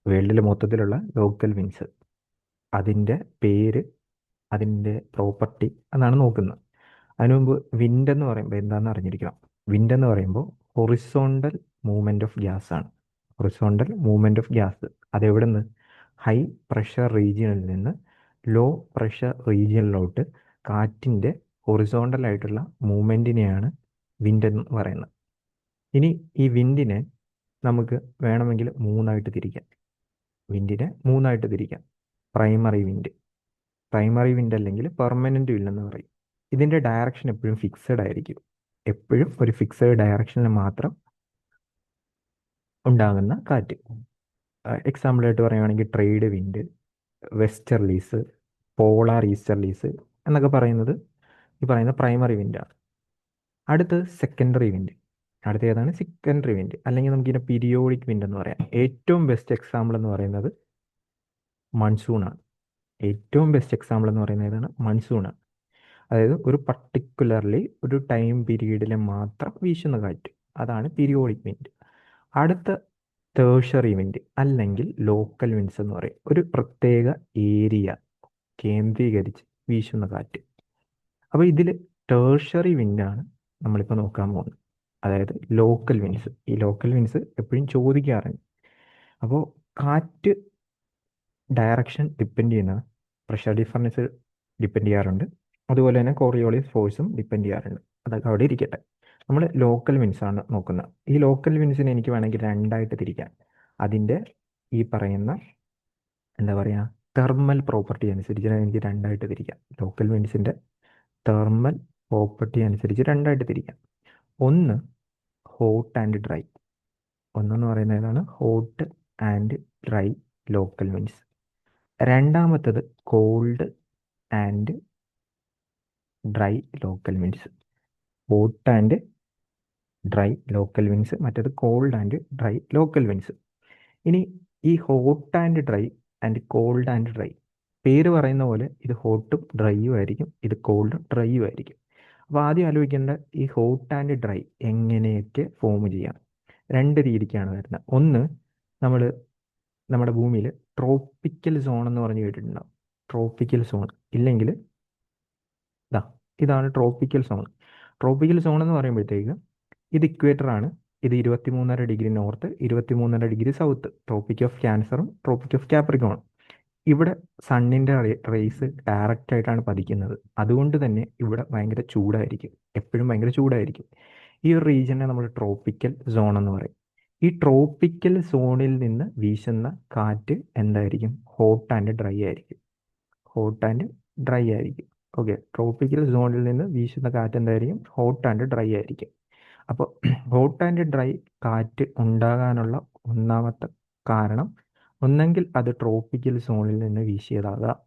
വേൾഡിൽ മൊത്തത്തിലുള്ള local wins, അതിൻ്റെ പേര്, അതിൻ്റെ പ്രോപ്പർട്ടി എന്നാണ് നോക്കുന്നത്. അതിനു മുമ്പ് വിൻഡ് എന്ന് പറയുമ്പോൾ എന്താണെന്ന് അറിഞ്ഞിരിക്കണം. വിൻഡ് എന്ന് പറയുമ്പോൾ ഹൊറിസോണ്ടൽ മൂവ്മെൻറ്റ് ഓഫ് ഗ്യാസ് ആണ്. ഹൊറിസോണ്ടൽ മൂവ്മെൻറ്റ് ഓഫ് ഗ്യാസ് അതെവിടെ നിന്ന്? ഹൈ പ്രഷർ റീജിയനിൽ നിന്ന് ലോ പ്രഷർ റീജിയനിലോട്ട് കാറ്റിൻ്റെ ഹൊറിസോണ്ടൽ ആയിട്ടുള്ള മൂവ്മെൻറ്റിനെയാണ് വിൻഡ് എന്ന് പറയുന്നത്. ഇനി ഈ വിൻഡിനെ നമുക്ക് വേണമെങ്കിൽ മൂന്നായിട്ട് തിരിക്കാം. പ്രൈമറി വിൻഡ് അല്ലെങ്കിൽ പെർമനൻ്റ് വിൻഡ് എന്ന് പറയും. ഇതിൻ്റെ ഡയറക്ഷൻ എപ്പോഴും ഫിക്സഡ് ആയിരിക്കും. എപ്പോഴും ഒരു ഫിക്സഡ് ഡയറക്ഷനിൽ മാത്രം ഉണ്ടാകുന്ന കാറ്റ്. എക്സാമ്പിളായിട്ട് പറയുകയാണെങ്കിൽ trade wind, westerlies, polar easterlies എന്നൊക്കെ പറയുന്നത് ഈ പറയുന്ന പ്രൈമറി വിൻഡാണ്. അടുത്തത് സെക്കൻഡറി വിൻഡ്. അടുത്ത ഏതാണ്? സെക്കൻഡറി വിൻഡ്, അല്ലെങ്കിൽ നമുക്കിതിനെ പീരിയോഡിക് വിൻഡ് എന്ന് പറയാം. ഏറ്റവും ബെസ്റ്റ് എക്സാമ്പിൾ എന്ന് പറയുന്നത് മൺസൂണാണ്. മൺസൂണാണ്. അതായത് ഒരു പർട്ടിക്കുലർലി ഒരു ടൈം പീരീഡിൽ മാത്രം വീശുന്ന കാറ്റ്, അതാണ് പീരിയോഡിക് വിൻഡ്. അടുത്ത ടേർഷറി വിൻഡ് അല്ലെങ്കിൽ ലോക്കൽ വിൻഡ്സ് എന്ന് പറയും. ഒരു പ്രത്യേക ഏരിയ കേന്ദ്രീകരിച്ച് വീശുന്ന കാറ്റ്. അപ്പോൾ ഇതിൽ ടേർഷറി വിൻഡാണ് നമ്മളിപ്പോൾ നോക്കാൻ പോകുന്നത്, അതായത് ലോക്കൽ വിൻഡ്സ്. ഈ ലോക്കൽ വിൻഡ്സ് എപ്പോഴും ചോദിക്കാറുണ്ട്. അപ്പോൾ കാറ്റ് ഡയറക്ഷൻ ഡിപ്പെൻഡ് ചെയ്യുന്ന പ്രഷർ ഡിഫറൻസ് ഡിപ്പെൻഡ് ചെയ്യാറുണ്ട്. അതുപോലെ തന്നെ കോറിയോളിസ് ഫോഴ്സും ഡിപ്പെൻഡ് ചെയ്യാറുണ്ട്. അതൊക്കെ അവിടെ ഇരിക്കട്ടെ. നമ്മൾ ലോക്കൽ വിൻഡ്സ് ആണ് നോക്കുന്നത്. ഈ ലോക്കൽ വിൻഡ്സിനെ എനിക്ക് വേണമെങ്കിൽ രണ്ടായിട്ട് തിരിക്കാം. അതിൻ്റെ ഈ പറയുന്ന എന്താ പറയുക തെർമൽ പ്രോപ്പർട്ടി അനുസരിച്ച് എനിക്ക് രണ്ടായിട്ട് തിരിക്കാം. ലോക്കൽ വിൻഡ്സിൻ്റെ തെർമൽ പ്രോപ്പർട്ടി അനുസരിച്ച് രണ്ടായിട്ട് തിരിക്കാം. ഒന്ന് ഹോട്ട് ആൻഡ് ഡ്രൈ. ഒന്നെന്ന് പറയുന്നത് ഏതാണ്? Hot and dry local winds. രണ്ടാമത്തത് cold and dry local winds. Hot and dry local winds, മറ്റേത് cold and dry local winds. ഇനി ഈ hot and dry and cold and dry, പേര് പറയുന്ന പോലെ ഇത് ഹോട്ടും ഡ്രൈയും ആയിരിക്കും, ഇത് കോൾഡും ഡ്രൈയും ആയിരിക്കും. അപ്പോൾ ആദ്യം ആലോചിക്കേണ്ട ഈ ഹോട്ട് ആൻഡ് ഡ്രൈ എങ്ങനെയൊക്കെ ഫോം ചെയ്യാം. രണ്ട് രീതിക്കാണ് വരുന്നത്. ഒന്ന്, നമ്മൾ നമ്മുടെ ഭൂമിയിൽ ട്രോപ്പിക്കൽ സോൺ എന്ന് പറഞ്ഞ് കേട്ടിട്ടുണ്ടാവും. ട്രോപ്പിക്കൽ സോൺ ഇല്ലെങ്കിൽ ഇതാണ് ട്രോപ്പിക്കൽ സോൺ. ട്രോപ്പിക്കൽ സോൺ എന്ന് പറയുമ്പോഴത്തേക്ക് ഇത് ഇക്വേറ്റർ ആണ്. ഇത് 23.5 degree north, 23.5 degree south. Tropic of ക്യാൻസറും ട്രോപ്പിക് ഓഫ് കാപ്രിക്കോണും. ഇവിടെ സണ്ണിൻ്റെ റേസ് ഡയറക്റ്റ് ആയിട്ടാണ് പതിക്കുന്നത്. അതുകൊണ്ട് തന്നെ ഇവിടെ ഭയങ്കര ചൂടായിരിക്കും, എപ്പോഴും ഭയങ്കര ചൂടായിരിക്കും. ഈ ഒരു റീജിയനെ നമ്മൾ ട്രോപ്പിക്കൽ സോൺ എന്ന് പറയും. ഈ ട്രോപ്പിക്കൽ സോണിൽ നിന്ന് വീശുന്ന കാറ്റ് എന്തായിരിക്കും? ഹോട്ട് ആൻഡ് ഡ്രൈ ആയിരിക്കും. ഓക്കെ, ട്രോപ്പിക്കൽ സോണിൽ നിന്ന് വീശുന്ന കാറ്റ് എന്തായിരിക്കും? ഹോട്ട് ആൻഡ് ഡ്രൈ ആയിരിക്കും. അപ്പോൾ ഹോട്ട് ആൻഡ് ഡ്രൈ കാറ്റ് ഉണ്ടാകാനുള്ള ഒന്നാമത്തെ കാരണം, ഒന്നെങ്കിൽ അത് ട്രോപ്പിക്കൽ സോണിൽ നിന്ന് വീശിയതാകാം,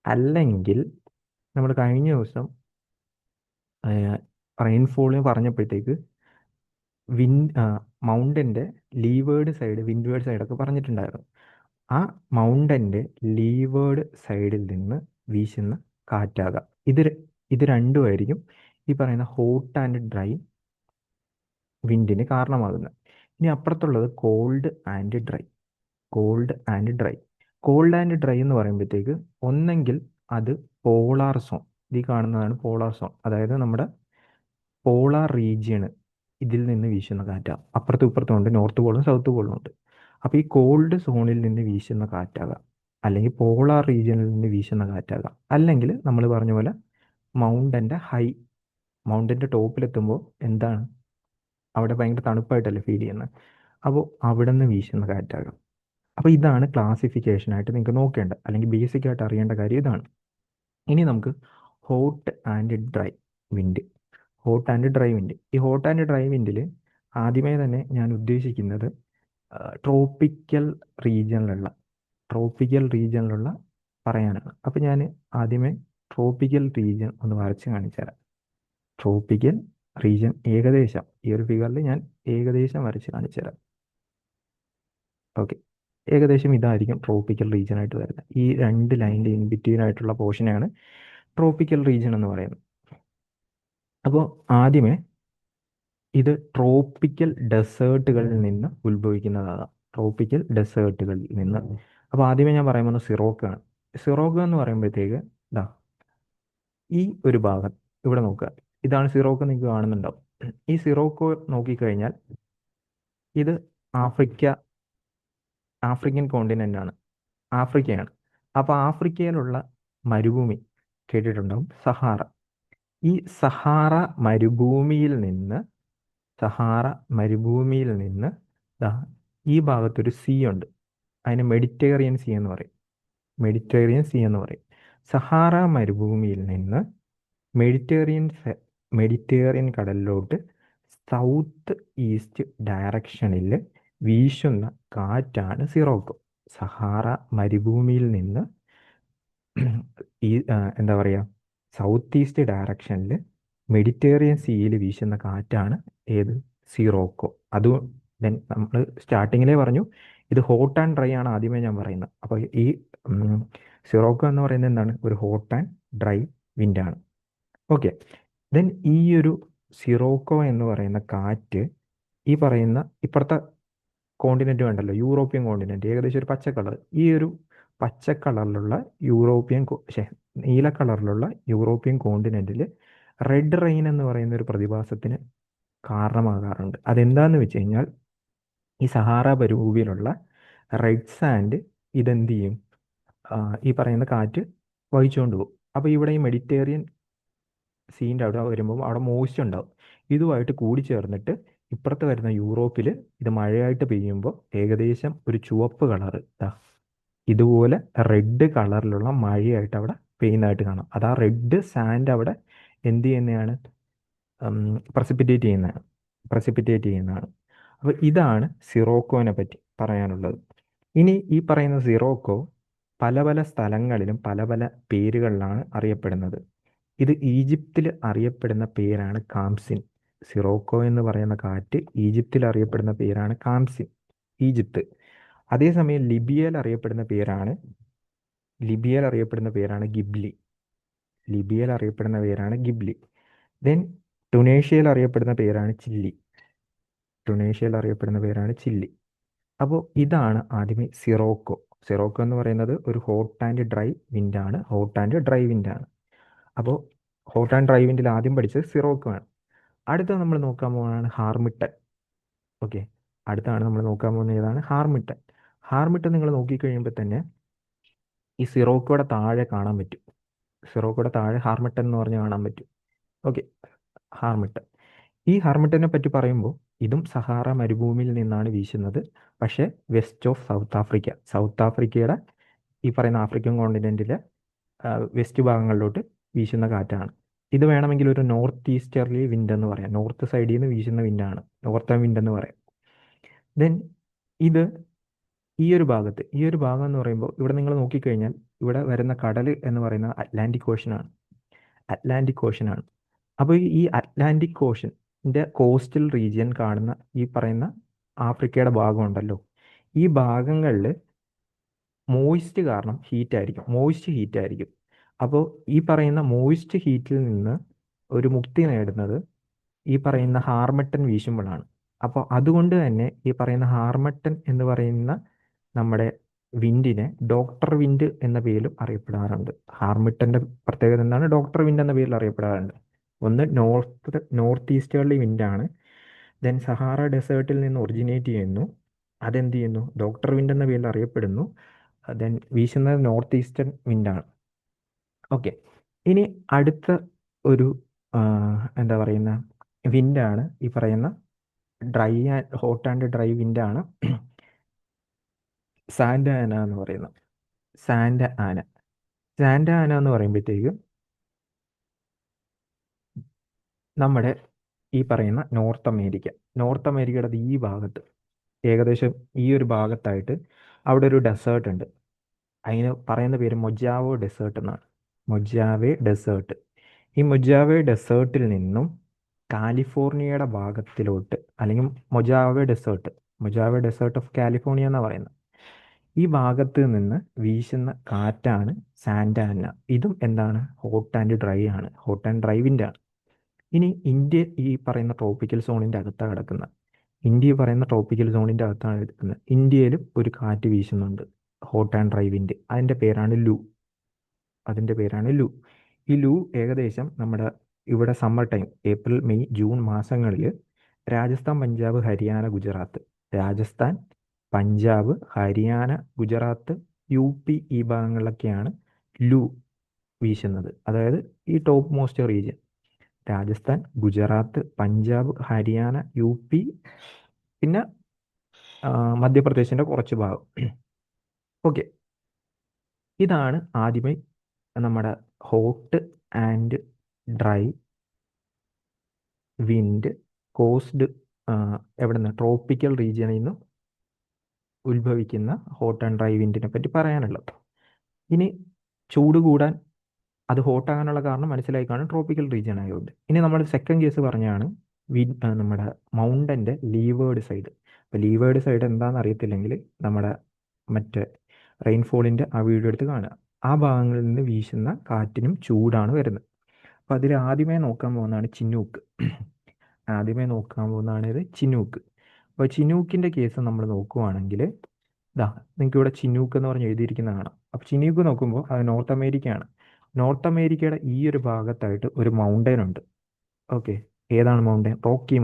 അല്ലെങ്കിൽ നമ്മൾ കഴിഞ്ഞ ദിവസം റെയിൻഫോളിന് പറഞ്ഞപ്പോഴത്തേക്ക് മൗണ്ടൻ്റെ ലീവേർഡ് സൈഡ്, വിൻഡ്വേർഡ് സൈഡൊക്കെ പറഞ്ഞിട്ടുണ്ടായിരുന്നു. ആ മൗണ്ടൻ്റെ ലീവേർഡ് സൈഡിൽ നിന്ന് വീശുന്ന കാറ്റാകാം. ഇത് രണ്ടുമായിരിക്കും ഈ പറയുന്ന ഹോട്ട് ആൻഡ് ഡ്രൈ വിൻഡിന് കാരണമാകുന്നത്. ഇനി അപ്പുറത്തുള്ളത് cold and dry. Cold and dry എന്ന് പറയുമ്പോഴത്തേക്ക് ഒന്നെങ്കിൽ അത് പോളാർ സോൺ, ഈ കാണുന്നതാണ് പോളാർ സോൺ, അതായത് നമ്മുടെ പോളാർ റീജിയണ് ഇതിൽ നിന്ന് വീശുന്ന കാറ്റാണ്. അപ്പുറത്തും ഇപ്പുറത്തും ഉണ്ട്, നോർത്ത് പോളും സൗത്ത് പോളും ഉണ്ട്. അപ്പോൾ ഈ കോൾഡ് സോണിൽ നിന്ന് വീശുന്ന കാറ്റാകാം, അല്ലെങ്കിൽ പോളാർ റീജിയനിൽ നിന്ന് വീശുന്ന കാറ്റാകാം, അല്ലെങ്കിൽ നമ്മൾ പറഞ്ഞ പോലെ മൗണ്ടൻ്റെ ടോപ്പിലെത്തുമ്പോൾ എന്താണ് അവിടെ ഭയങ്കര തണുപ്പായിട്ടല്ലേ ഫീൽ ചെയ്യുന്നത്, അപ്പോൾ അവിടെ നിന്ന് വീശുന്ന കാറ്റാകാം. അപ്പോൾ ഇതാണ് ക്ലാസിഫിക്കേഷനായിട്ട് നിങ്ങൾക്ക് നോക്കേണ്ടത്, അല്ലെങ്കിൽ ബേസിക് ആയിട്ട് അറിയേണ്ട കാര്യം ഇതാണ്. ഇനി നമുക്ക് ഹോട്ട് ആൻഡ് ഡ്രൈ വിൻഡ്. ഈ ഹോട്ട് ആൻഡ് ഡ്രൈ വിൻഡിൽ ആദ്യമേ തന്നെ ഞാൻ ഉദ്ദേശിക്കുന്നത് ട്രോപ്പിക്കൽ റീജിയനിലുള്ള പറയാനാണ്. അപ്പോൾ ഞാൻ ആദ്യമേ ട്രോപ്പിക്കൽ റീജിയൻ ഒന്ന് വരച്ച് കാണിച്ചു തരാം. ട്രോപ്പിക്കൽ റീജിയൻ ഏകദേശം ഈ ഒരു ഫിഗറിൽ ഞാൻ ഏകദേശം വരച്ച് കാണിച്ചു തരാം. ഓക്കെ, ഏകദേശം ഇതായിരിക്കും ട്രോപ്പിക്കൽ റീജിയൻ ആയിട്ട് വരുന്നത്. ഈ രണ്ട് ലൈനിൻ്റെ ഇൻ ബിറ്റ്വീൻ ആയിട്ടുള്ള പോർഷനെയാണ് ട്രോപ്പിക്കൽ റീജിയൻ എന്ന് പറയുന്നത്. അപ്പോൾ ആദ്യമേ ഇത് ട്രോപ്പിക്കൽ ഡെസേർട്ടുകളിൽ നിന്ന് ഉത്ഭവിക്കുന്നതാകാം. ട്രോപ്പിക്കൽ ഡെസേർട്ടുകളിൽ നിന്ന്. അപ്പോൾ ആദ്യമേ ഞാൻ പറയാൻ പോകുന്നത് സിറോക്കാണ്. സിറോക്ക് എന്ന് പറയുമ്പോഴത്തേക്ക് ഇതാ ഈ ഒരു ഭാഗം ഇവിടെ നോക്കുക, ഇതാണ് സിറോക്ക് നിങ്ങൾക്ക് കാണുന്നുണ്ടാവും. ഈ സിറോക്കോ നോക്കിക്കഴിഞ്ഞാൽ ഇത് ആഫ്രിക്കൻ കോണ്ടിനെൻ്റ് ആണ്, ആഫ്രിക്കയാണ്. അപ്പോൾ ആഫ്രിക്കയിലുള്ള മരുഭൂമി കേട്ടിട്ടുണ്ടാവും, സഹാറ. ഈ സഹാറ മരുഭൂമിയിൽ നിന്ന് സഹാറ മരുഭൂമിയിൽ നിന്ന് ദാ ഈ ഭാഗത്തൊരു സീ ഉണ്ട്, അതിന് മെഡിറ്ററേനിയൻ സീ എന്ന് പറയും. മെഡിറ്ററേനിയൻ സീ എന്ന് പറയും. സഹാറ മരുഭൂമിയിൽ നിന്ന് മെഡിറ്ററേനിയൻ കടലിലോട്ട് സൗത്ത് ഈസ്റ്റ് ഡയറക്ഷനിൽ വീശുന്ന കാറ്റാണ് സിറോക്കോ. സഹാറ മരുഭൂമിയിൽ നിന്ന് ഈ എന്താ പറയുക, സൗത്ത് ഈസ്റ്റ് ഡയറക്ഷനിൽ മെഡിറ്ററേനിയൻ സീയിൽ വീശുന്ന കാറ്റാണ് ഏത്, സിറോക്കോ. അത് നമ്മൾ സ്റ്റാർട്ടിങ്ങിലേ പറഞ്ഞു ഇത് ഹോട്ട് ആൻഡ് ഡ്രൈ ആണ് ആദ്യമേ ഞാൻ പറയുന്നത്. അപ്പോൾ ഈ സിറോക്കോ എന്ന് പറയുന്നത് എന്താണ്, ഒരു ഹോട്ട് ആൻഡ് ഡ്രൈ വിൻഡാണ്. ഓക്കെ, ദെൻ ഈ ഒരു സിറോക്കോ എന്ന് പറയുന്ന കാറ്റ് ഈ പറയുന്ന ഇപ്പുറത്തെ കോണ്ടിനെൻ്റ് വേണ്ടല്ലോ, യൂറോപ്യൻ കോണ്ടിനെൻ്റ്, ഏകദേശം ഒരു പച്ച കളർ, ഈ ഒരു പച്ച കളറിലുള്ള നീല കളറിലുള്ള യൂറോപ്യൻ കോണ്ടിനെൻറ്റിൽ റെഡ് റെയിൻ എന്ന് പറയുന്ന ഒരു പ്രതിഭാസത്തിന് കാരണമാകാറുണ്ട്. അതെന്താന്ന് വെച്ച് കഴിഞ്ഞാൽ ഈ സഹാറ മരുഭൂമിയിലുള്ള റെഡ് സാൻഡ് ഇതെന്ത് ചെയ്യും, ഈ പറയുന്ന കാറ്റ് വഹിച്ചുകൊണ്ട് പോകും. അപ്പോൾ ഇവിടെ ഈ മെഡിറ്ററേനിയൻ സീൻ്റെ അവിടെ വരുമ്പോൾ അവിടെ മോയ്സ്റ്റ് ഉണ്ടാവും, ഇതുമായിട്ട് കൂടി ചേർന്നിട്ട് ഇപ്പുറത്ത് വരുന്ന യൂറോപ്പിൽ ഇത് മഴയായിട്ട് പെയ്യുമ്പോൾ ഏകദേശം ഒരു ചുവപ്പ് കളറ് ഇതുപോലെ റെഡ് കളറിലുള്ള മഴയായിട്ട് അവിടെ പെയ്യുന്നതായിട്ട് കാണാം. അത് ആ റെഡ് സാൻഡ് അവിടെ എന്ത് ചെയ്യുന്നതാണ്, പ്രസിപ്പിറ്റേറ്റ് ചെയ്യുന്നതാണ്. അപ്പോൾ ഇതാണ് സിറോക്കോനെ പറ്റി പറയാനുള്ളത്. ഇനി ഈ പറയുന്ന സിറോക്കോ പല പല സ്ഥലങ്ങളിലും പല പല പേരുകളിലാണ് അറിയപ്പെടുന്നത്. ഇത് ഈജിപ്തിൽ അറിയപ്പെടുന്ന പേരാണ് കാംസിൻ. സിറോക്കോ എന്ന് പറയുന്ന കാറ്റ് ഈജിപ്തിൽ അറിയപ്പെടുന്ന പേരാണ് കാംസിൻ, ഈജിപ്ത്. അതേസമയം ലിബിയയിൽ അറിയപ്പെടുന്ന പേരാണ് ഗിബ്ലി. ദെൻ ടുണേഷ്യയിൽ അറിയപ്പെടുന്ന പേരാണ് ചില്ലി. അപ്പോൾ ഇതാണ് ആദ്യമേ സിറോക്കോ. സിറോക്കോ എന്ന് പറയുന്നത് ഒരു ഹോട്ട് ആൻഡ് ഡ്രൈ വിൻഡാണ്. അപ്പോൾ ഹോട്ട് ആൻഡ് ഡ്രൈ വിൻഡിൽ ആദ്യം പഠിച്ചത് സിറോക്കോ ആണ്. അടുത്ത നമ്മൾ നോക്കാൻ പോകുന്നതാണ് ഹാർമിട്ടൻ. ഓക്കെ, അടുത്താണ് നമ്മൾ നോക്കാൻ പോകുന്നത് ഏതാണ്, ഹാർമിട്ടൻ നിങ്ങൾ നോക്കിക്കഴിയുമ്പോൾ തന്നെ ഈ സിറോക്കോയുടെ താഴെ കാണാൻ പറ്റും. ഹാർമിട്ടൻ എന്ന് പറഞ്ഞ് കാണാൻ പറ്റും. ഓക്കെ, ഈ ഹാർമിട്ടനെ പറ്റി പറയുമ്പോൾ ഇതും സഹാറ മരുഭൂമിയിൽ നിന്നാണ് വീശുന്നത്. പക്ഷേ വെസ്റ്റ് ഓഫ് സൗത്ത് ആഫ്രിക്കയുടെ ഈ പറയുന്ന ആഫ്രിക്കൻ കോണ്ടിനെൻറ്റിലെ വെസ്റ്റ് ഭാഗങ്ങളിലോട്ട് വീശുന്ന കാറ്റാണ്. ഇത് വേണമെങ്കിൽ ഒരു നോർത്ത് ഈസ്റ്റർലി വിൻഡ് എന്ന് പറയാം, നോർത്ത് സൈഡിൽ നിന്ന് വീശുന്ന വിൻഡാണ്, നോർത്തേൺ വിൻഡ് എന്ന് പറയാം. ദെൻ ഇത് ഈ ഒരു ഭാഗം എന്ന് പറയുമ്പോൾ ഇവിടെ നിങ്ങൾ നോക്കിക്കഴിഞ്ഞാൽ ഇവിടെ വരുന്ന കടൽ എന്ന് പറയുന്നത് അറ്റ്ലാന്റിക് ഓഷനാണ്. അപ്പോൾ ഈ അറ്റ്ലാന്റിക് ഓഷൻ്റെ കോസ്റ്റൽ റീജിയൻ കാണുന്ന ഈ പറയുന്ന ആഫ്രിക്കയുടെ ഭാഗമുണ്ടല്ലോ, ഈ ഭാഗങ്ങളിൽ മോയിസ്റ്റ് കാരണം മോയിസ്റ്റ് ഹീറ്റ് ആയിരിക്കും. അപ്പോൾ ഈ പറയുന്ന മോയിസ്റ്റ് ഹീറ്റിൽ നിന്ന് ഒരു മുക്തി നേടുന്നത് ഈ പറയുന്ന ഹാർമട്ടൻ വീശുമ്പോഴാണ്. അപ്പോൾ അതുകൊണ്ട് തന്നെ ഈ പറയുന്ന ഹാർമട്ടൻ എന്ന് പറയുന്ന നമ്മുടെ വിൻഡിനെ ഡോക്ടർ വിൻഡ് എന്ന പേരിലും അറിയപ്പെടാറുണ്ട്. ഹാർമിട്ടൻ്റെ പ്രത്യേകത എന്താണ്, ഡോക്ടർ വിൻഡ് എന്ന പേരിൽ അറിയപ്പെടാറുണ്ട്. ഒന്ന് നോർത്ത് ഈസ്റ്റേർലി വിൻഡാണ്. ദെൻ സഹാറ ഡെസേർട്ടിൽ നിന്ന് ഒറിജിനേറ്റ് ചെയ്യുന്നു, അതെന്ത് ചെയ്യുന്നു, ഡോക്ടർ വിൻഡ് എന്ന പേരിൽ അറിയപ്പെടുന്നു. ദെൻ വീശുന്നത് നോർത്ത് ഈസ്റ്റേൺ വിൻഡാണ്. ഓക്കെ, ഇനി അടുത്ത ഒരു എന്താ പറയുന്ന വിൻഡാണ് ഈ പറയുന്ന ഹോട്ട് ആൻഡ് ഡ്രൈ വിൻഡാണ് സാന്റ ആന എന്ന് പറയുന്നത്. സാന്റ ആന എന്ന് പറയുമ്പോഴത്തേക്കും നമ്മുടെ ഈ പറയുന്ന നോർത്ത് അമേരിക്കയുടെ ഈ ഭാഗത്ത്, ഏകദേശം ഈ ഒരു ഭാഗത്തായിട്ട് അവിടെ ഒരു ഡെസേർട്ട് ഉണ്ട്. അതിന് പറയുന്ന പേര് മൊജാവെ ഡെസേർട്ട് എന്നാണ്. ഈ മൊജാവെ ഡെസേർട്ടിൽ നിന്നും കാലിഫോർണിയയുടെ ഭാഗത്തിലോട്ട്, അല്ലെങ്കിൽ മൊജാവെ ഡെസേർട്ട് ഓഫ് കാലിഫോർണിയ എന്നാണ് പറയുന്നത്, ഈ ഭാഗത്ത് നിന്ന് വീശുന്ന കാറ്റാണ് സാന്റ ആന. ഇതും എന്താണ്, ഹോട്ട് ആൻഡ് ഡ്രൈ വിൻഡാണ്. ഇനി ഇന്ത്യ ഈ പറയുന്ന ട്രോപ്പിക്കൽ സോണിൻ്റെ അകത്താണ് കിടക്കുന്നത്. ഇന്ത്യ പറയുന്ന ട്രോപ്പിക്കൽ സോണിൻ്റെ അകത്താണ് എടുക്കുന്നത്. ഇന്ത്യയിലും ഒരു കാറ്റ് വീശുന്നുണ്ട്, ഹോട്ട് ആൻഡ് ഡ്രൈ വിൻഡ്. അതിൻ്റെ പേരാണ് ലു. ഈ ലു ഏകദേശം നമ്മുടെ ഇവിടെ summer time April May June മാസങ്ങളിൽ രാജസ്ഥാൻ, പഞ്ചാബ്, ഹരിയാന, ഗുജറാത്ത്, രാജസ്ഥാൻ, പഞ്ചാബ്, ഹരിയാന, ഗുജറാത്ത്, യു പി, ഈ ഭാഗങ്ങളിലൊക്കെയാണ് ലു വീശുന്നത്. അതായത് ഈ top most region Rajasthan, Gujarat, Punjab, Haryana, U P, പിന്നെ മധ്യപ്രദേശിൻ്റെ കുറച്ച് ഭാഗം. ഓക്കെ, ഇതാണ് ആദ്യമേ നമ്മുടെ hot and dry wind caused എവിടെ നിന്ന്, ട്രോപ്പിക്കൽ റീജിയനിൽ നിന്ന് ഉത്ഭവിക്കുന്ന ഹോട്ട് ആൻഡ് ഡ്രൈ വിൻഡിനെ പറ്റി പറയാനുള്ളത്. ഇനി ചൂട് കൂടാൻ അത് ഹോട്ടാകാനുള്ള കാരണം മനസ്സിലായി കാണും, ട്രോപ്പിക്കൽ റീജിയൻ ആയതുകൊണ്ട്. ഇനി നമ്മൾ സെക്കൻഡ് കേസ് പറഞ്ഞാണ് നമ്മുടെ മൗണ്ടൻ്റെ ലീവേർഡ് സൈഡ്. അപ്പോൾ ലീവേർഡ് സൈഡ് എന്താണെന്ന് അറിയത്തില്ലെങ്കിൽ നമ്മുടെ മറ്റേ റെയിൻഫോളിൻ്റെ ആ വീഡിയോ എടുത്ത് കാണുക. ആ ഭാഗങ്ങളിൽ നിന്ന് വീശുന്ന കാറ്റിനും ചൂടാണ് വരുന്നത്. അപ്പോൾ അതിൽ ആദ്യമേ നോക്കാൻ പോകുന്നതാണ് ചിന്നൂക്ക്. ഇത് ചിന്നൂക്ക്. അപ്പോൾ ചിന്നൂക്കിൻ്റെ കേസ് നമ്മൾ നോക്കുവാണെങ്കിൽ ഇതാ നിങ്ങൾക്ക് ഇവിടെ ചിന്നൂക്ക് എന്ന് പറഞ്ഞ് എഴുതിയിരിക്കുന്ന കാണാം. അപ്പോൾ ചിന്നൂക്ക് നോക്കുമ്പോൾ അത് നോർത്ത് അമേരിക്കയാണ്. നോർത്ത് അമേരിക്കയുടെ ഈ ഒരു ഭാഗത്തായിട്ട് ഒരു മൗണ്ടൻ ഉണ്ട്. ഓക്കെ, ഏതാണ് മൗണ്ടൻ? Rocky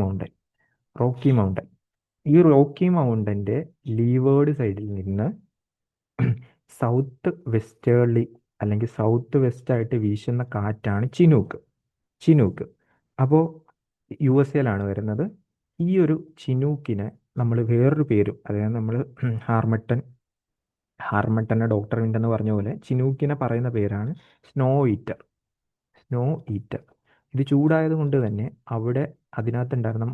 mountain. ഈ റോക്കി മൗണ്ടൻ്റെ ലീവേർഡ് സൈഡിൽ നിന്ന് സൗത്ത് വെസ്റ്റേർലി അല്ലെങ്കിൽ സൗത്ത് വെസ്റ്റായിട്ട് വീശുന്ന കാറ്റാണ് ചിനൂക്ക്. അപ്പോൾ യു എസ് എയിലാണ് വരുന്നത്. ഈ ഒരു ചിനൂക്കിനെ നമ്മൾ വേറൊരു പേരും, അതായത് നമ്മൾ ഹാർമട്ടൻ്റെ ഡോക്ടർ വിൻഡ് എന്ന് പറഞ്ഞ പോലെ ചിനൂക്കിനെ പറയുന്ന പേരാണ് സ്നോ ഈറ്റർ. ഇത് ചൂടായത് കൊണ്ട് തന്നെ അവിടെ അതിനകത്തുണ്ടായിരുന്ന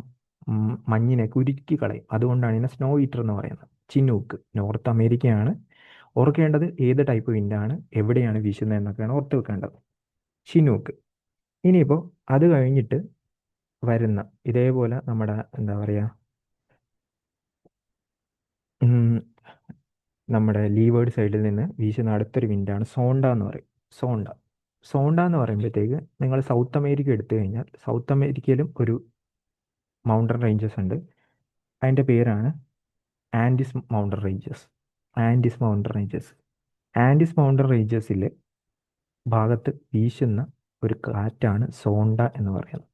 മഞ്ഞിനെ കുരുക്കി കളയും. അതുകൊണ്ടാണ് ഇതിനെ സ്നോ ഈറ്റർ എന്ന് പറയുന്നത്. ചിനൂക്ക് നോർത്ത് അമേരിക്കയാണ്. ഓർക്കേണ്ടത് ഏത് ടൈപ്പ് വിൻഡാണ്, എവിടെയാണ് വീശുന്നത് എന്നൊക്കെയാണ് ഓർത്ത് വെക്കേണ്ടത്. ചിനൂക്ക്. ഇനിയിപ്പോൾ അത് കഴിഞ്ഞിട്ട് വരുന്ന ഇതേപോലെ നമ്മുടെ എന്താ പറയുക, നമ്മുടെ ലീവേർഡ് സൈഡിൽ നിന്ന് വീശുന്ന അടുത്തൊരു വിൻഡാണ് സോണ്ട എന്ന് പറയും. സോണ്ട എന്ന് പറയുമ്പോഴത്തേക്ക് നിങ്ങൾ സൗത്ത് അമേരിക്ക എടുത്തു കഴിഞ്ഞാൽ സൗത്ത് അമേരിക്കയിലും ഒരു മൗണ്ടൻ റേഞ്ചസ് ഉണ്ട്. അതിൻ്റെ പേരാണ് ആൻഡീസ് മൗണ്ടൻ റേഞ്ചസിലെ ഭാഗത്ത് വീശുന്ന ഒരു കാറ്റാണ് സോണ്ട എന്ന് പറയുന്നത്.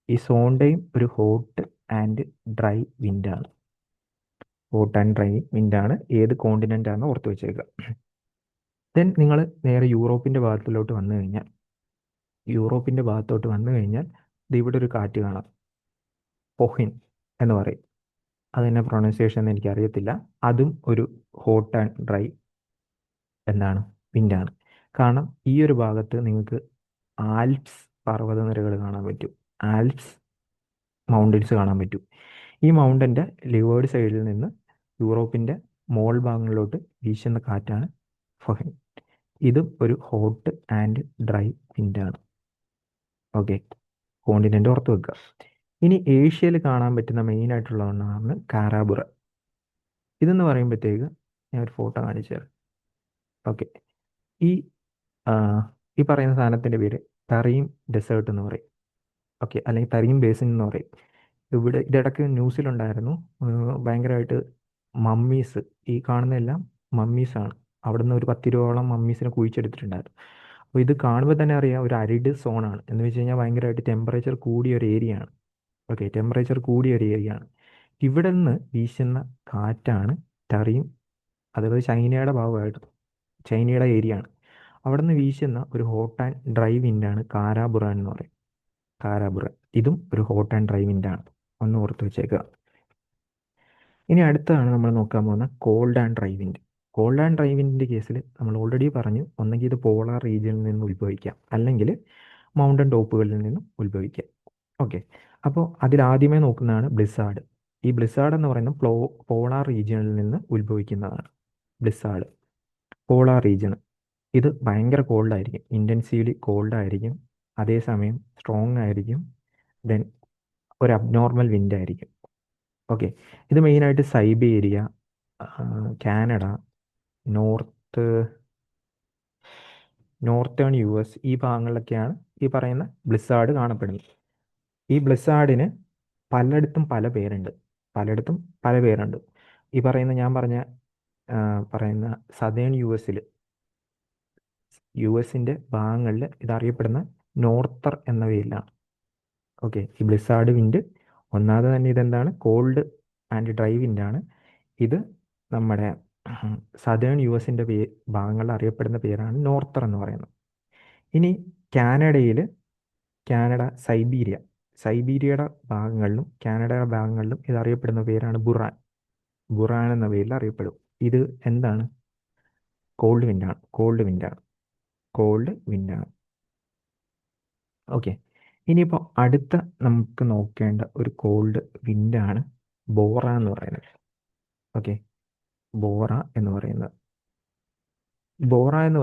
ഈ സോണ്ടയും ഒരു ഹോട്ട് ആൻഡ് ഡ്രൈ വിൻഡാണ്. ഏത് കോണ്ടിനെൻ്റ് ആണെന്ന് ഓർത്ത് വെച്ചേക്കുക. ദെൻ നിങ്ങൾ നേരെ യൂറോപ്പിൻ്റെ ഭാഗത്തോട്ട് വന്നു കഴിഞ്ഞാൽ ഇവിടെ ഒരു കാറ്റ് കാണാം, പൊഹിൻ എന്ന് പറയും. അതിൻ്റെ പ്രൊണൗൺസിയേഷൻ എനിക്കറിയത്തില്ല. അതും ഒരു ഹോട്ട് ആൻഡ് ഡ്രൈ വിൻഡാണ്. കാരണം ഈ ഒരു ഭാഗത്ത് നിങ്ങൾക്ക് ആൽപ്സ് പർവ്വതനിരകൾ കാണാൻ പറ്റും, ആൽപ്സ് മൗണ്ടൻസ് കാണാൻ പറ്റും. ഈ മൗണ്ടൻ്റെ ലിവേർഡ് സൈഡിൽ നിന്ന് യൂറോപ്പിൻ്റെ മോൾ ഭാഗങ്ങളിലോട്ട് വീശുന്ന കാറ്റാണ് ഫൊഹിൻ. ഇതും ഒരു ഹോട്ട് ആൻഡ് ഡ്രൈ വിൻഡാണ്. ഓക്കെ, കോണ്ടിനെൻ്റ് ഓർത്ത് വെക്കുക. ഇനി ഏഷ്യയിൽ കാണാൻ പറ്റുന്ന മെയിൻ ആയിട്ടുള്ള ഒന്നാണ് കാരാബുറ. ഇതെന്ന് പറയുമ്പോഴത്തേക്ക് ഞാൻ ഒരു ഫോട്ടോ കാണിച്ചു തരാം. ഓക്കെ, ഈ പറയുന്ന സാധനത്തിൻ്റെ പേര് തറീം ഡെസേർട്ട് എന്ന് പറയും. ഓക്കെ, അല്ലെങ്കിൽ തറീം ബേസിൻ എന്ന് പറയും. ഇവിടെ ഇതിടയ്ക്ക് ന്യൂസിലുണ്ടായിരുന്നു, ഭയങ്കരമായിട്ട് മമ്മീസ്, ഈ കാണുന്നതെല്ലാം മമ്മീസാണ്. അവിടെ നിന്ന് ഒരു 10 രൂപയോളം മമ്മീസിനെ കുഴിച്ചെടുത്തിട്ടുണ്ടായിരുന്നു. അപ്പോൾ ഇത് കാണുമ്പോൾ തന്നെ അറിയാം ഒരു അരിഡ് സോണാണ്. എന്ന് വെച്ച് കഴിഞ്ഞാൽ ഭയങ്കരമായിട്ട് ടെമ്പറേച്ചർ കൂടിയ ഒരു ഏരിയയാണ്. ഇവിടെ നിന്ന് വീശുന്ന കാറ്റാണ് ടറീം. അതായത് ചൈനയുടെ ഏരിയ ആണ്. അവിടെ നിന്ന് വീശുന്ന ഒരു ഹോട്ട് ആൻഡ് ഡ്രൈ വിൻഡാണ് കാരാബുറ എന്ന് പറയും. ഇതും ഒരു ഹോട്ട് ആൻഡ് ഡ്രൈ വിൻഡാണ്, ഒന്ന് ഓർത്ത് വെച്ചേക്കുക. ഇനി അടുത്താണ് നമ്മൾ നോക്കാൻ പോകുന്ന കോൾഡ് ആൻഡ് ഡ്രൈ വിൻഡിൻ്റെ കേസിൽ നമ്മൾ ഓൾറെഡി പറഞ്ഞു, ഒന്നെങ്കിൽ ഇത് പോളാർ റീജിയനിൽ നിന്ന് ഉത്ഭവിക്കാം, അല്ലെങ്കിൽ മൗണ്ടൻ ടോപ്പുകളിൽ നിന്നും ഉത്ഭവിക്കാം. ഓക്കെ, അപ്പോൾ അതിലാദ്യമേ നോക്കുന്നതാണ് ബ്ലിസാർഡ്. ഈ ബ്ലിസാർഡ് എന്ന് പറയുന്നത് പോളാർ റീജിയനിൽ നിന്ന് ഉത്ഭവിക്കുന്നതാണ്. പോളാർ റീജിയൻ ഇത് ഭയങ്കര കോൾഡായിരിക്കും, ഇൻറ്റൻസീവ്ലി കോൾഡായിരിക്കും, അതേസമയം സ്ട്രോങ് ആയിരിക്കും, ദെൻ ഒരു അബ്നോർമൽ വിൻഡായിരിക്കും. ഓക്കെ, ഇത് മെയിനായിട്ട് സൈബീരിയ, കാനഡ, നോർത്തേൺ US ഈ ഭാഗങ്ങളിലൊക്കെയാണ് ഈ പറയുന്ന ബ്ലിസാർഡ് കാണപ്പെടുന്നത്. ഈ ബ്ലിസാർഡിന് പലയിടത്തും പല പേരുണ്ട്. പലയിടത്തും പല പേരുണ്ട്. ഈ പറയുന്ന ഞാൻ പറഞ്ഞ പറയുന്ന സതേൺ യു എസിൻ്റെ ഭാഗങ്ങളിൽ ഇതറിയപ്പെടുന്ന നോർത്തർ എന്ന പേരിലാണ്. ഓക്കെ, ഈ ബ്ലിസാർഡ് വിൻഡ് ഒന്നാമത് തന്നെ ഇതെന്താണ്, കോൾഡ് ആൻഡ് ഡ്രൈ വിൻഡാണ്. ഇത് നമ്മുടെ സതേൺ യു എസിൻ്റെ ഭാഗങ്ങളിൽ അറിയപ്പെടുന്ന പേരാണ് നോർത്തർ എന്ന് പറയുന്നത്. ഇനി കാനഡ, സൈബീരിയയുടെ ഭാഗങ്ങളിലും കാനഡയുടെ ഭാഗങ്ങളിലും ഇത് അറിയപ്പെടുന്ന പേരാണ് ബുറാൻ എന്ന പേരിൽ അറിയപ്പെടും. ഇത് എന്താണ്, കോൾഡ് വിൻഡാണ്. ഓക്കെ, ഇനിയിപ്പോൾ അടുത്ത നമുക്ക് നോക്കേണ്ട ഒരു കോൾഡ് വിൻഡാണ് ബോറ എന്ന് പറയുന്നത്. ഓക്കെ, ബോറ എന്ന്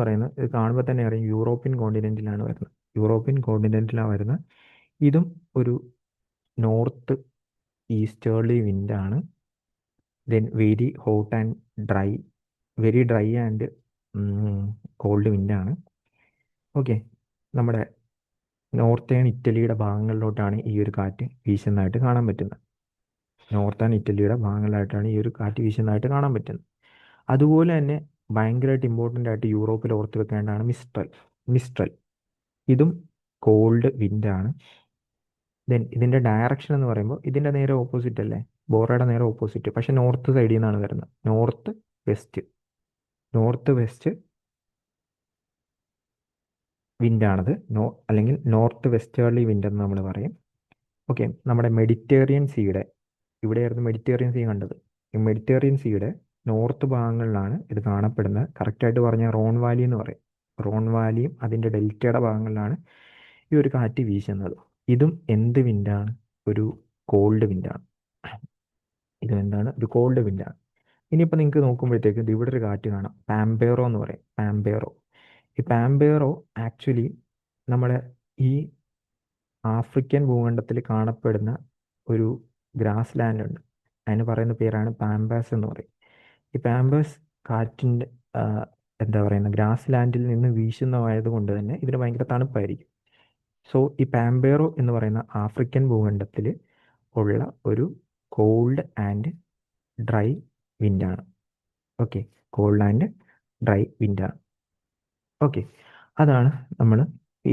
പറയുന്നത് ഇത് കാണുമ്പോൾ തന്നെ അറിയാം യൂറോപ്യൻ കോണ്ടിനെന്റിലാണ് വരുന്നത്. ഇതും ഒരു നോർത്ത് ഈസ്റ്റേർലി വിൻഡാണ്. Then very hot and dry very dry and cold വിൻഡാണ്. ഓക്കെ, നമ്മുടെ നോർത്തേൺ ഇറ്റലിയുടെ ഭാഗങ്ങളിലോട്ടാണ് ഈ ഒരു കാറ്റ് വീശുന്നതായിട്ട് കാണാൻ പറ്റുന്നത്. അതുപോലെ തന്നെ ഭയങ്കരമായിട്ട് ഇമ്പോർട്ടൻ്റ് ആയിട്ട് യൂറോപ്പിൽ ഓർത്ത് വെക്കേണ്ടതാണ് മിസ്ട്രൽ. ഇതും കോൾഡ് വിൻഡാണ്. ദെൻ ഇതിൻ്റെ ഡയറക്ഷൻ എന്ന് പറയുമ്പോൾ ഇതിൻ്റെ നേരെ ഓപ്പോസിറ്റ് അല്ലേ, ബോറയുടെ നേരെ ഓപ്പോസിറ്റ്, പക്ഷെ നോർത്ത് സൈഡിൽ നിന്നാണ് വരുന്നത്. നോർത്ത് വെസ്റ്റ് വിൻഡാണത്, അല്ലെങ്കിൽ നോർത്ത് വെസ്റ്റേർലി വിൻഡ് എന്ന് നമ്മൾ പറയും. ഓക്കെ, നമ്മുടെ മെഡിറ്ററേനിയൻ സീയുടെ ഇവിടെയായിരുന്നു മെഡിറ്ററേനിയൻ സീ കണ്ടത്. ഈ മെഡിറ്ററേനിയൻ സീയുടെ നോർത്ത് ഭാഗങ്ങളിലാണ് ഇത് കാണപ്പെടുന്നത്. കറക്റ്റായിട്ട് പറഞ്ഞാൽ റോൺ വാലി എന്ന് പറയും. റോൺ വാലിയും അതിൻ്റെ ഡെൽറ്റയുടെ ഭാഗങ്ങളിലാണ് ഈ ഒരു കാറ്റ് വീശുന്നത്. ഇതും എന്ത് വിൻഡാണ്, ഒരു കോൾഡ് വിൻഡാണ്. ഒരു കോൾഡ് വിൻഡാണ്. ഇനിയിപ്പോൾ നിങ്ങൾക്ക് നോക്കുമ്പോഴത്തേക്ക് ഇവിടെ ഒരു കാറ്റ് കാണാം, പാമ്പേറോ എന്ന് പറയും. ഈ പാമ്പേറോ ആക്ച്വലി നമ്മുടെ ഈ ആഫ്രിക്കൻ ഭൂഖണ്ഡത്തിൽ കാണപ്പെടുന്ന ഒരു ഗ്രാസ് ലാൻഡ് ഉണ്ട്. അതിന് പറയുന്ന പേരാണ് പാമ്പാസ് എന്ന് പറയും. ഈ പാമ്പേഴ്സ് കാറ്റിൻ്റെ എന്താ പറയുന്ന ഗ്രാസ് ലാൻഡിൽ നിന്ന് വീശുന്നതായതുകൊണ്ട് തന്നെ ഇതിന് ഭയങ്കര തണുപ്പായിരിക്കും. സോ ഈ പാമ്പേറോ എന്ന് പറയുന്ന ആഫ്രിക്കൻ ഭൂഖണ്ഡത്തിൽ ഉള്ള ഒരു കോൾഡ് ആൻഡ് ഡ്രൈ വിൻഡാണ്. ഓക്കെ, കോൾഡ് ആൻഡ് ഡ്രൈ വിൻഡാണ്. ഓക്കെ, അതാണ് നമ്മൾ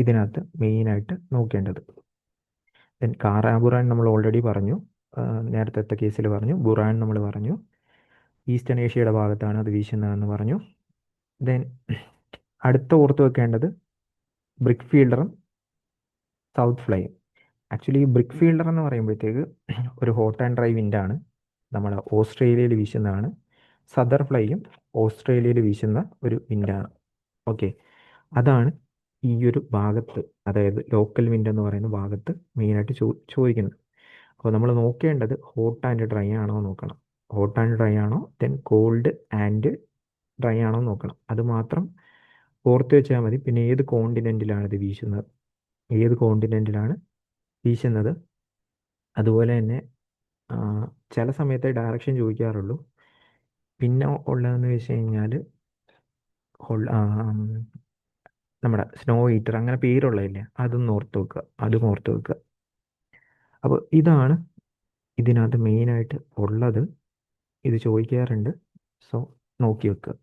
ഇതിനകത്ത് മെയിനായിട്ട് നോക്കേണ്ടത്. ദെൻ കാറാബുറാൻ നമ്മൾ ഓൾറെഡി പറഞ്ഞു, നേരത്തെ കേസിൽ പറഞ്ഞു. ബുറാൻ നമ്മൾ പറഞ്ഞു, ഈസ്റ്റേൺ ഏഷ്യയുടെ ഭാഗത്താണ് അത് വീശുന്നതെന്ന് പറഞ്ഞു. ദെൻ അടുത്ത ഓർത്ത് വെക്കേണ്ടത് ബ്രിക്ക് ഫീൽഡറും സൗത്ത് ഫ്ലൈയും. ആക്ച്വലി ഈ ബ്രിക്ക് ഫീൽഡർ എന്ന് പറയുമ്പോഴത്തേക്ക് ഒരു ഹോട്ട് ആൻഡ് ഡ്രൈ വിൻഡാണ്, നമ്മൾ ഓസ്ട്രേലിയയിൽ വീശുന്നതാണ്. സദർ ഫ്ലൈയും ഓസ്ട്രേലിയയിൽ വീശുന്ന ഒരു വിൻഡാണ്. ഓക്കെ, അതാണ് ഈ ഒരു ഭാഗത്ത്, അതായത് ലോക്കൽ വിൻഡ് എന്ന് പറയുന്ന ഭാഗത്ത് മെയിനായിട്ട് ചോദിക്കുന്നത്. അപ്പോൾ നമ്മൾ നോക്കേണ്ടത് ഹോട്ട് ആൻഡ് ഡ്രൈ ആണോ നോക്കണം. ദെൻ കോൾഡ് ആൻഡ് ഡ്രൈ ആണോ നോക്കണം. അത് മാത്രം ഓർത്ത് വെച്ചാൽ മതി. പിന്നെ ഏത് കോണ്ടിനെൻറ്റിലാണ് ഇത് വീശുന്നത്, അതുപോലെ തന്നെ ചില സമയത്തെ ഡയറക്ഷൻ ചോദിക്കാറുള്ളൂ. പിന്നെ ഉള്ളതെന്ന് വെച്ച് കഴിഞ്ഞാൽ നമ്മുടെ സ്നോ ഈറ്റർ അങ്ങനെ പേരുള്ളതില്ലേ, അതും ഓർത്ത് വെക്കുക. അപ്പോൾ ഇതാണ് ഇതിനകത്ത് മെയിനായിട്ട് ഉള്ളത്. ഇത് ചോദിക്കാറുണ്ട്, സോ നോക്കി വെക്കുക.